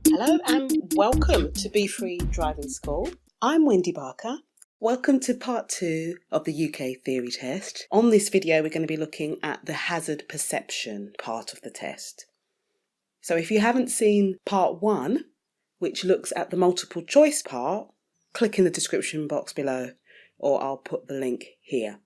Hello and welcome to Be Free Driving School. I'm Wendy Barker. Welcome to part 2 of the UK theory test. On this video we're going to be looking at the hazard perception part of the test. So if you haven't seen part 1, which looks at the multiple choice part, click in the description box below or I'll put the link here.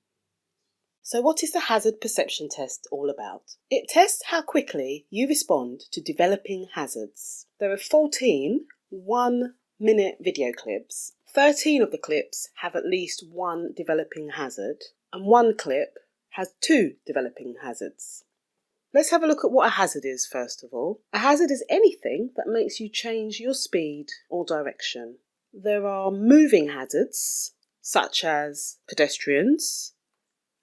So what is the hazard perception test all about? It tests how quickly you respond to developing hazards. There are 14 1-minute video clips. 13 of the clips have at least one developing hazard, and one clip has 2 developing hazards. Let's have a look at what a hazard is first of all. A hazard is anything that makes you change your speed or direction. There are moving hazards, such as pedestrians,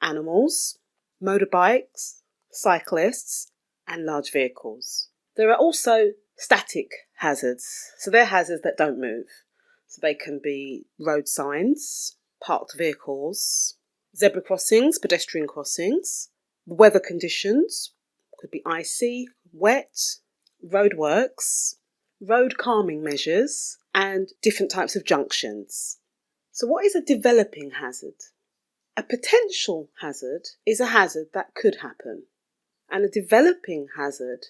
animals, motorbikes, cyclists, and large vehicles. There are also static hazards, so they're hazards that don't move. So they can be road signs, parked vehicles, zebra crossings, pedestrian crossings, weather conditions, could be icy, wet, roadworks, road calming measures, and different types of junctions. So what is a developing hazard? A potential hazard is a hazard that could happen, and a developing hazard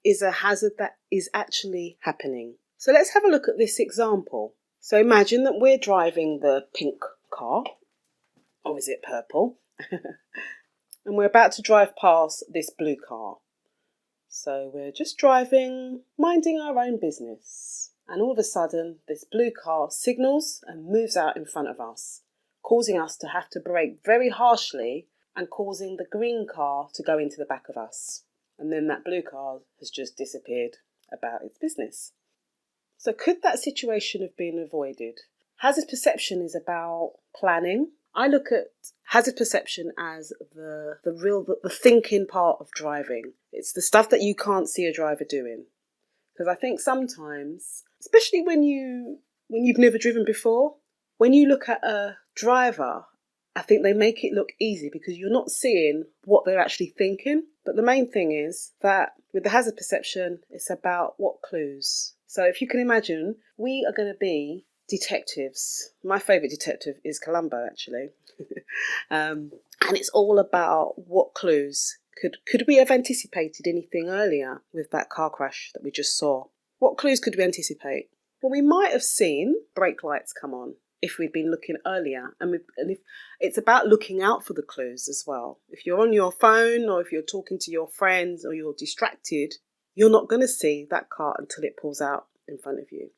is a hazard that is actually happening. So let's have a look at this example. So imagine that we're driving the pink car, or is it purple? And we're about to drive past this blue car. So we're just driving, minding our own business, and all of a sudden this blue car signals and moves out in front of us, causing us to have to brake very harshly and causing the green car to go into the back of us. And then that blue car has just disappeared about its business. So could that situation have been avoided? Hazard perception is about planning. I look at hazard perception as the thinking part of driving. It's the stuff that you can't see a driver doing. Because I think sometimes, especially when you've never driven before, when you look at a driver, I think they make it look easy because you're not seeing what they're actually thinking. But the main thing is that with the hazard perception, it's about what clues. So if you can imagine, we are going to be detectives. My favourite detective is Columbo, actually. And it's all about what clues. Could we have anticipated anything earlier with that car crash that we just saw? What clues could we anticipate? Well, we might have seen brake lights come on if we'd been looking earlier. And if it's about looking out for the clues as well. If you're on your phone or if you're talking to your friends or you're distracted, you're not going to see that car until it pulls out in front of you.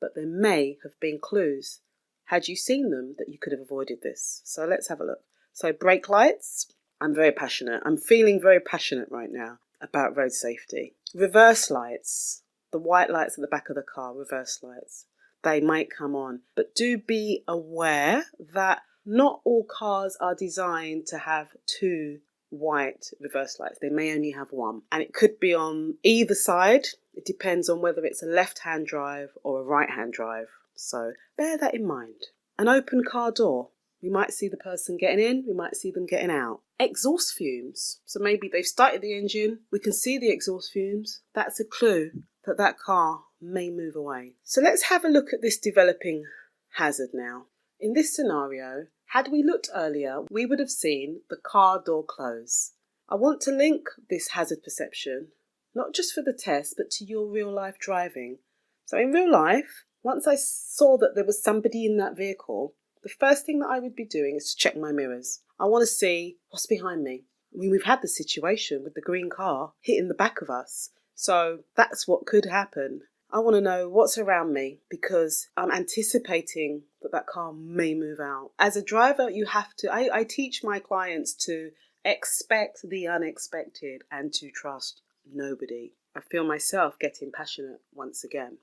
But there may have been clues, had you seen them, that you could have avoided this. So let's have a look. So brake lights, I'm very passionate. I'm feeling very passionate right now about road safety. Reverse lights, the white lights at the back of the car, reverse lights. They might come on, but do be aware that not all cars are designed to have 2 white reverse lights. They may only have 1, and it could be on either side. It depends on whether it's a left-hand drive or a right-hand drive. So bear that in mind. An open car door. We might see the person getting in, we might see them getting out. Exhaust fumes. So maybe they've started the engine, we can see the exhaust fumes. That's a clue that that car may move away. So let's have a look at this developing hazard now. In this scenario, had we looked earlier, we would have seen the car door close. I want to link this hazard perception, not just for the test, but to your real life driving. So in real life, once I saw that there was somebody in that vehicle, the first thing that I would be doing is to check my mirrors. I want to see what's behind me. I mean, we've had the situation with the green car hitting the back of us. So that's what could happen. I want to know what's around me because I'm anticipating that car may move out. As a driver, you have to, I teach my clients to expect the unexpected and to trust nobody. I feel myself getting passionate once again.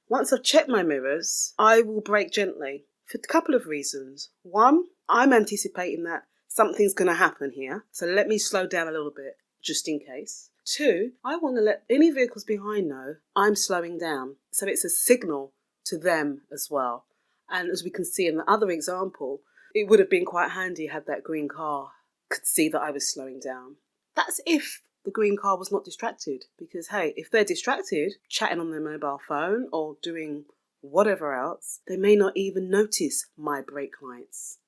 Once I've checked my mirrors, I will brake gently for a couple of reasons. One, I'm anticipating that something's going to happen here, so let me slow down a little bit just in case. 2, I want to let any vehicles behind know I'm slowing down, so it's a signal to them as well. And as we can see in the other example, it would have been quite handy had that green car could see that I was slowing down. That's if the green car was not distracted, because hey, if they're distracted, chatting on their mobile phone or doing whatever else, they may not even notice my brake lights.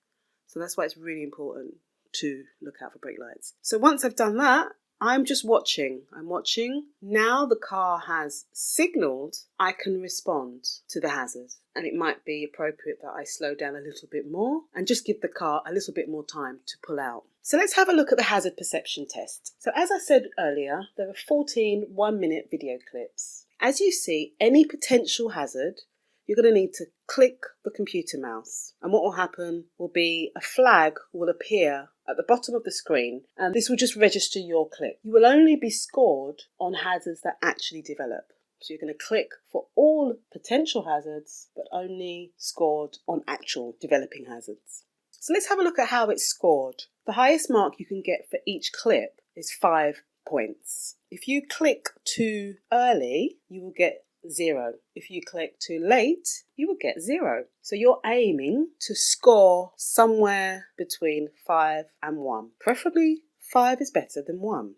So that's why it's really important to look out for brake lights. So once I've done that, I'm just watching. I'm watching. Now the car has signalled I can respond to the hazard. And it might be appropriate that I slow down a little bit more and just give the car a little bit more time to pull out. So let's have a look at the hazard perception test. So as I said earlier, there are 14 1-minute video clips. As you see, any potential hazard, you're going to need to click the computer mouse. And what will happen will be a flag will appear at the bottom of the screen, and this will just register your click. You will only be scored on hazards that actually develop. So you're going to click for all potential hazards, but only scored on actual developing hazards. So let's have a look at how it's scored. The highest mark you can get for each clip is 5 points. If you click too early, you will get 0. If you click too late, you will get 0. So you're aiming to score somewhere between 5 and 1. Preferably 5 is better than 1.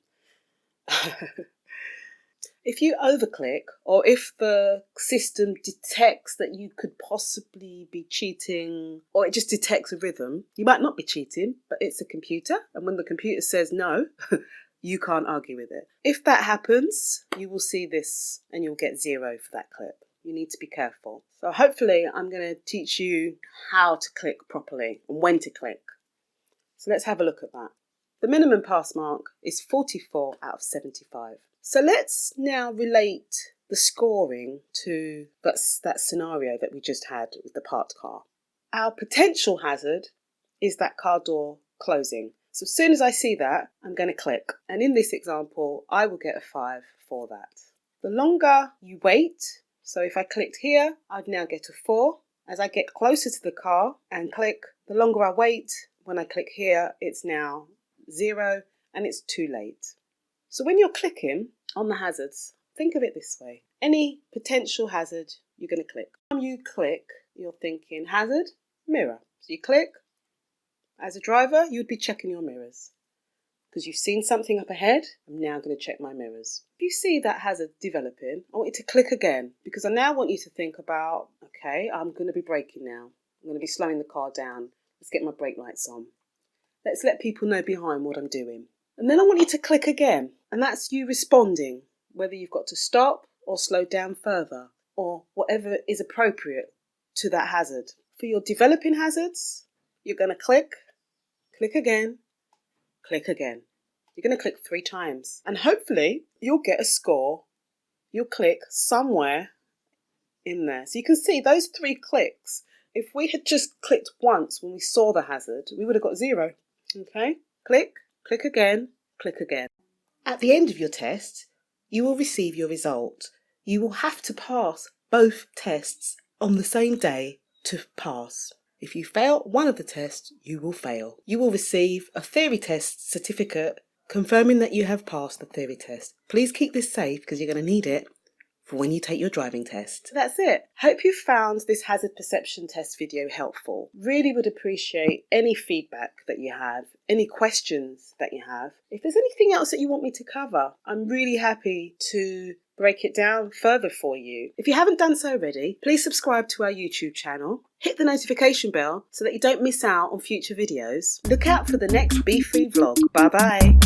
If you overclick, or if the system detects that you could possibly be cheating, or it just detects a rhythm, you might not be cheating, but it's a computer, and when the computer says no, you can't argue with it. If that happens, you will see this and you'll get 0 for that clip. You need to be careful. So hopefully I'm going to teach you how to click properly and when to click. So let's have a look at that. The minimum pass mark is 44 out of 75. So let's now relate the scoring to that scenario that we just had with the parked car. Our potential hazard is that car door closing. So as soon as I see that, I'm going to click. And in this example, I will get a 5 for that. The longer you wait, so if I clicked here, I'd now get a 4. As I get closer to the car and click, the longer I wait, when I click here, it's now 0 and it's too late. So when you're clicking on the hazards, think of it this way. Any potential hazard, you're going to click. When you click, you're thinking hazard, mirror. So you click. As a driver, you would be checking your mirrors because you've seen something up ahead. I'm now going to check my mirrors. If you see that hazard developing, I want you to click again because I now want you to think about, okay, I'm going to be braking now. I'm going to be slowing the car down. Let's get my brake lights on. Let's let people know behind what I'm doing. And then I want you to click again, and that's you responding, whether you've got to stop or slow down further, or whatever is appropriate to that hazard. For your developing hazards, you're going to click again, click again. You're going to click 3 times, and hopefully you'll get a score. You'll click somewhere in there. So you can see those 3 clicks. If we had just clicked once when we saw the hazard, we would have got 0. Okay? Click. Click again, click again. At the end of your test, you will receive your result. You will have to pass both tests on the same day to pass. If you fail one of the tests, you will fail. You will receive a theory test certificate confirming that you have passed the theory test. Please keep this safe because you're going to need it for when you take your driving test. That's it. Hope you found this hazard perception test video helpful. Really would appreciate any feedback that you have, any questions that you have. If there's anything else that you want me to cover, I'm really happy to break it down further for you. If you haven't done so already, please subscribe to our YouTube channel. Hit the notification bell so that you don't miss out on future videos. Look out for the next Be Free vlog. Bye bye.